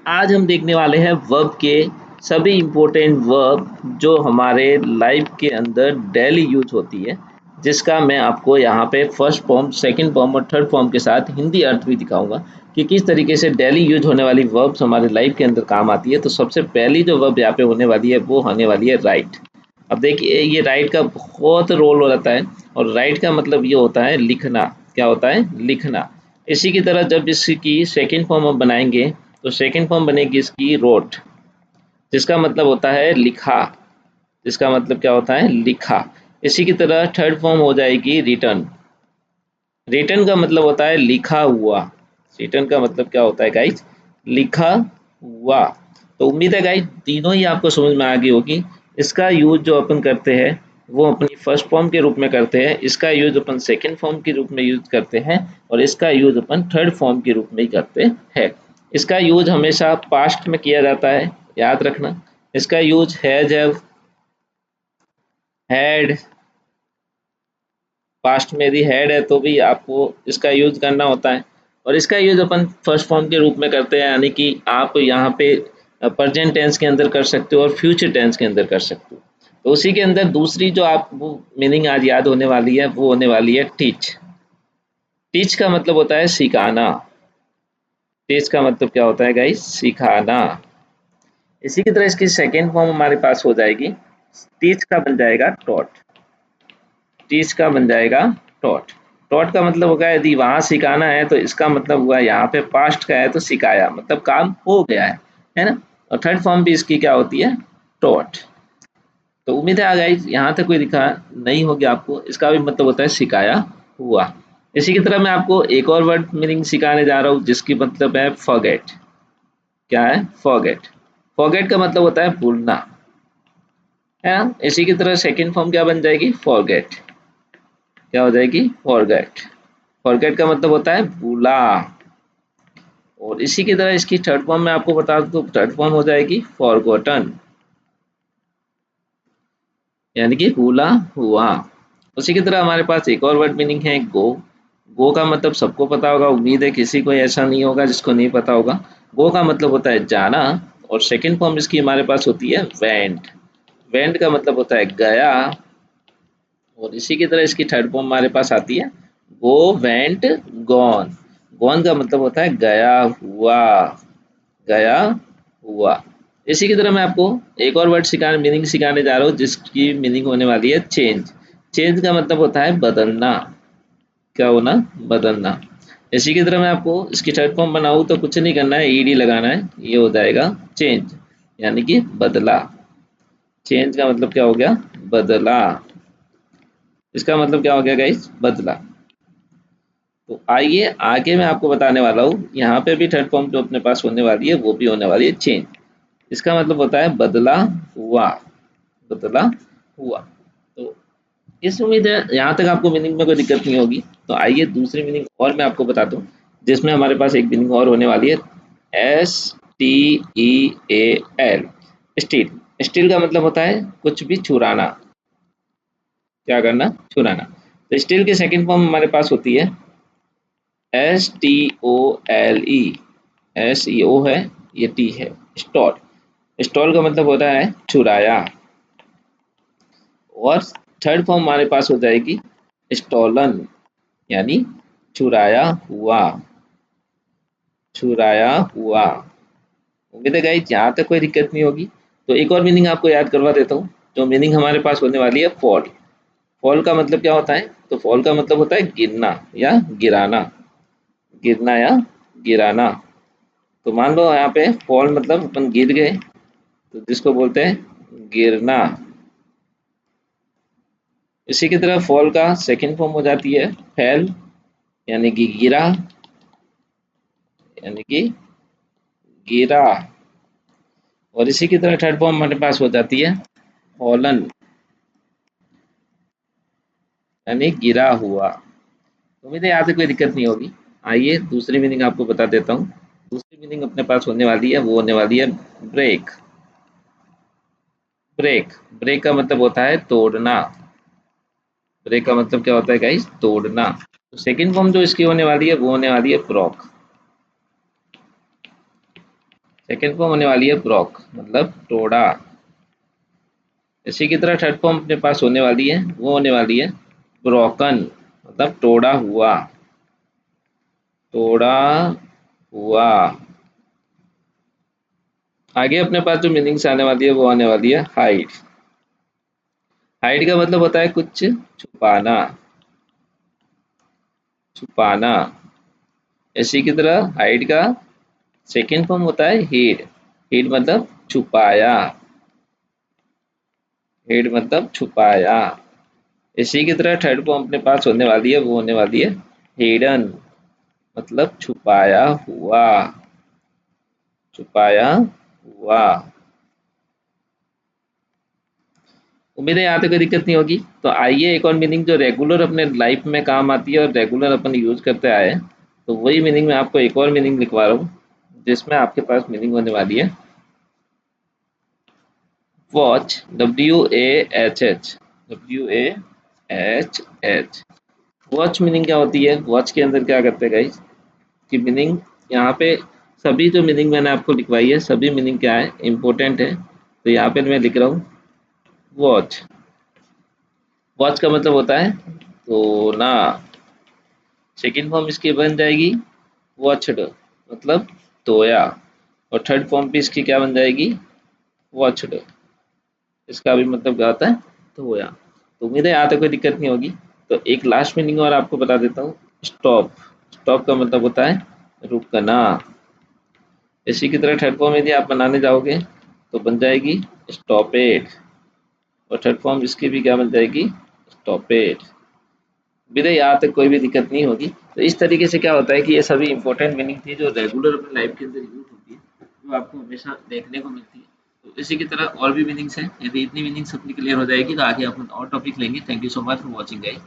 आज हम देखने वाले हैं वर्ब के सभी इम्पोर्टेंट वर्ब जो हमारे लाइफ के अंदर डेली यूज होती है, जिसका मैं आपको यहाँ पे फर्स्ट फॉर्म, सेकंड फॉर्म और थर्ड फॉर्म के साथ हिंदी अर्थ भी दिखाऊंगा कि किस तरीके से डेली यूज होने वाली वर्ब्स हमारे लाइफ के अंदर काम आती है। तो सबसे पहली जो वर्ब यहाँ पे होने वाली है वो होने वाली है राइट। अब देखिए ये राइट का बहुत रोल हो जाता है और राइट का मतलब ये होता है लिखना। क्या होता है? लिखना। इसी की तरह जब इसकी सेकंड फॉर्म हम बनाएंगे तो सेकंड फॉर्म बनेगी इसकी रोट, जिसका मतलब होता है लिखा। जिसका मतलब क्या होता है? लिखा। इसी की तरह थर्ड फॉर्म हो जाएगी रिटर्न। रिटर्न का मतलब होता है लिखा हुआ। रिटर्न का मतलब क्या होता है गाइज? लिखा हुआ। तो उम्मीद है गाइज तीनों ही आपको समझ में आ गई होगी। इसका यूज जो अपन करते हैं वो अपनी फर्स्ट फॉर्म के रूप में करते हैं, इसका यूज अपन सेकंड फॉर्म के रूप में यूज करते हैं और इसका यूज अपन थर्ड फॉर्म के रूप में ही करते हैं। इसका यूज हमेशा पास्ट में किया जाता है, याद रखना। इसका use has, have, had. Past में यदि हैड है तो भी आपको इसका यूज करना होता है और इसका यूज अपन फर्स्ट फॉर्म के रूप में करते हैं, यानी कि आप यहाँ पे प्रेजेंट टेंस के अंदर कर सकते हो और फ्यूचर टेंस के अंदर कर सकते हो। तो उसी के अंदर दूसरी जो आपको मीनिंग आज याद होने वाली है वो होने वाली है टीच। टीच का मतलब होता है सिखाना। टीच का मतलब क्या होता है गाइस? सिखाना। इसी की तरह इसकी सेकेंड फॉर्म हमारे पास हो जाएगी, टीच का बन जाएगा टॉट। टीच का बन जाएगा टॉट। टॉट का मतलब होगा यदि वहां सिखाना है तो इसका मतलब हुआ यहाँ पे पास्ट का है तो सिखाया, मतलब काम हो गया है ना। और थर्ड फॉर्म भी इसकी क्या होती है? टॉट। तो उम्मीद है आ गाइस यहाँ तक कोई दिखा नहीं होगी आपको। इसका भी मतलब होता है सिखाया हुआ। इसी की तरह मैं आपको एक और वर्ड मीनिंग सिखाने जा रहा हूँ जिसकी मतलब है फॉरगेट। क्या है? फॉरगेट। फॉरगेट का मतलब होता है भूलना, है ना। इसी की तरह सेकंड फॉर्म क्या बन जाएगी? फॉरगेट। क्या हो जाएगी? फॉरगेट। फॉरगेट का मतलब होता है भूला। और इसी की तरह इसकी थर्ड फॉर्म में आपको बता दूं तो थर्ड फॉर्म हो जाएगी फॉरगॉटन, यानी कि भूला हुआ। उसी की तरह हमारे पास एक और वर्ड मीनिंग है गो। गो का मतलब सबको पता होगा, उम्मीद है किसी को ऐसा नहीं होगा जिसको नहीं पता होगा। गो का मतलब होता है जाना और सेकंड फॉर्म इसकी हमारे पास होती है वेंट। वेंट का मतलब होता है गया। और इसी की तरह इसकी थर्ड फॉर्म हमारे पास आती है गो, वेंट, गॉन। गॉन का मतलब होता है गया हुआ। गया हुआ। इसी की तरह मैं आपको एक और वर्ड सिखाने, मीनिंग सिखाने जा रहा हूँ जिसकी मीनिंग होने वाली है चेंज। चेंज का मतलब होता है बदलना। क्या होना? बदलना। इसी की तरह मैं आपको इसकी थर्ड फॉर्म बनाऊँ तो कुछ नहीं करना है, ईडी लगाना है, ये हो जाएगा चेंज, यानी कि बदला। चेंज का मतलब क्या हो गया? बदला। इसका मतलब क्या हो गया गाइस? बदला। तो आइए आगे मैं आपको बताने वाला हूँ, यहाँ पे भी थर्ड फॉर्म जो अपने पास होने वाली है वो भी होने वाली है चेंज। इसका मतलब होता है बदला हुआ। बदला हुआ। तो इस उम्मीद है यहाँ तक आपको मीनिंग में कोई दिक्कत नहीं होगी। तो आइए दूसरी मीनिंग और मैं आपको बता दूँ, जिसमें हमारे पास एक मीनिंग और होने वाली है STEAL। स्टील। स्टील का मतलब होता है कुछ भी चुराना। क्या करना? चुराना। तो स्टील की सेकंड फॉर्म हमारे पास होती है STOLE। SEO है, ये टी है, स्टॉल। स्टॉल का मतलब होता है चुराया। और थर्ड फॉर्म हमारे पास हो जाएगी स्टॉलन, यानी चुराया हुआ। चुराया हुआ। उम्मीद है गाइस यहाँ तक कोई दिक्कत नहीं होगी। तो एक और मीनिंग आपको याद करवा देता हूँ। जो मीनिंग हमारे पास होने वाली है फॉल। फॉल का मतलब क्या होता है? तो फॉल का मतलब होता है गिरना या गिराना। गिरना या गिराना। तो मान लो यहाँ पे फॉल मतलब अपन गिर गए, तो जिसको बोलते हैं गिरना। इसी की तरह फॉल का सेकंड फॉर्म हो जाती है फेल, यानी कि गिरा। यानी कि गिरा। और इसी की तरह थर्ड फॉर्म हमारे पास हो जाती है फॉलन, यानी गिरा हुआ। उम्मीद है यहाँ से कोई दिक्कत नहीं होगी। आइए दूसरी मीनिंग आपको बता देता हूँ। दूसरी मीनिंग अपने पास होने वाली है वो होने वाली है ब्रेक। ब्रेक। ब्रेक का मतलब होता है तोड़ना। ब्रेक का मतलब क्या होता है गाइस? तोड़ना। तो सेकंड फॉर्म जो इसकी होने वाली है वो होने वाली है ब्रोक। सेकेंड फॉर्म होने वाली है ब्रोक, मतलब तोड़ा। इसी की तरह थर्ड फॉर्म अपने पास होने वाली है, वो होने वाली है ब्रोकन, मतलब तोड़ा हुआ, तोड़ा हुआ। आगे अपने पास जो मीनिंग्स आने वाली है वो आने वाली है हाइड। हाइड का मतलब होता है कुछ छुपाना, छुपाना। इसी की तरह हाइड का सेकेंड फॉर्म होता है हिड। हिड मतलब छुपाया, हिड मतलब छुपाया। इसी की तरह थर्ड फॉर्म अपने पास होने वाली है, वो होने वाली है हिडन, मतलब छुपाया हुआ, छुपाया हुआ। उम्मीद है यहाँ तक कोई दिक्कत नहीं होगी। तो आइए एक और मीनिंग जो रेगुलर अपने लाइफ में काम आती है और रेगुलर अपन यूज करते आए हैं, तो वही मीनिंग में आपको एक और मीनिंग लिखवा रहा हूँ, जिसमें आपके पास मीनिंग होने वाली है watch, WAHH, WAHH। Watch meaning क्या होती है, वॉच के अंदर क्या करते हैं गाइस, की मीनिंग यहाँ पे सभी जो मीनिंग मैंने आपको लिखवाई है सभी मीनिंग क्या है, इंपॉर्टेंट है। तो यहाँ पे मैं लिख रहा हूँ वॉच। वॉच का मतलब होता है तो ना, सेकेंड फॉर्म इसकी बन जाएगी वॉचड, मतलब धोया। और थर्ड फॉर्म भी इसकी क्या बन जाएगी, वॉचड। इसका भी मतलब क्या होता है, धोया। तो उम्मीद है यहाँ तक कोई दिक्कत नहीं होगी। तो एक लास्ट मीनिंग और आपको बता देता हूँ, स्टॉप। स्टॉप का मतलब होता है रुकना। इसी की तरह थर्ड फॉर्म यदि आप बनाने जाओगे तो बन जाएगी स्टॉपेड, और थर्ड फॉर्म इसकी भी क्या बन जाएगी, स्टॉपेड। मेरे यहाँ तक कोई भी दिक्कत नहीं होगी। तो इस तरीके से क्या होता है कि ये सभी इंपॉर्टेंट मीनिंग थी जो रेगुलर अपनी लाइफ के अंदर यूज होती है, जो आपको हमेशा देखने को मिलती है। तो इसी की तरह और भी मीनिंग्स हैं, यदि इतनी मीनिंग्स अपनी क्लियर हो जाएगी तो आगे अपन और टॉपिक लेंगे। Thank you so much for watching guys.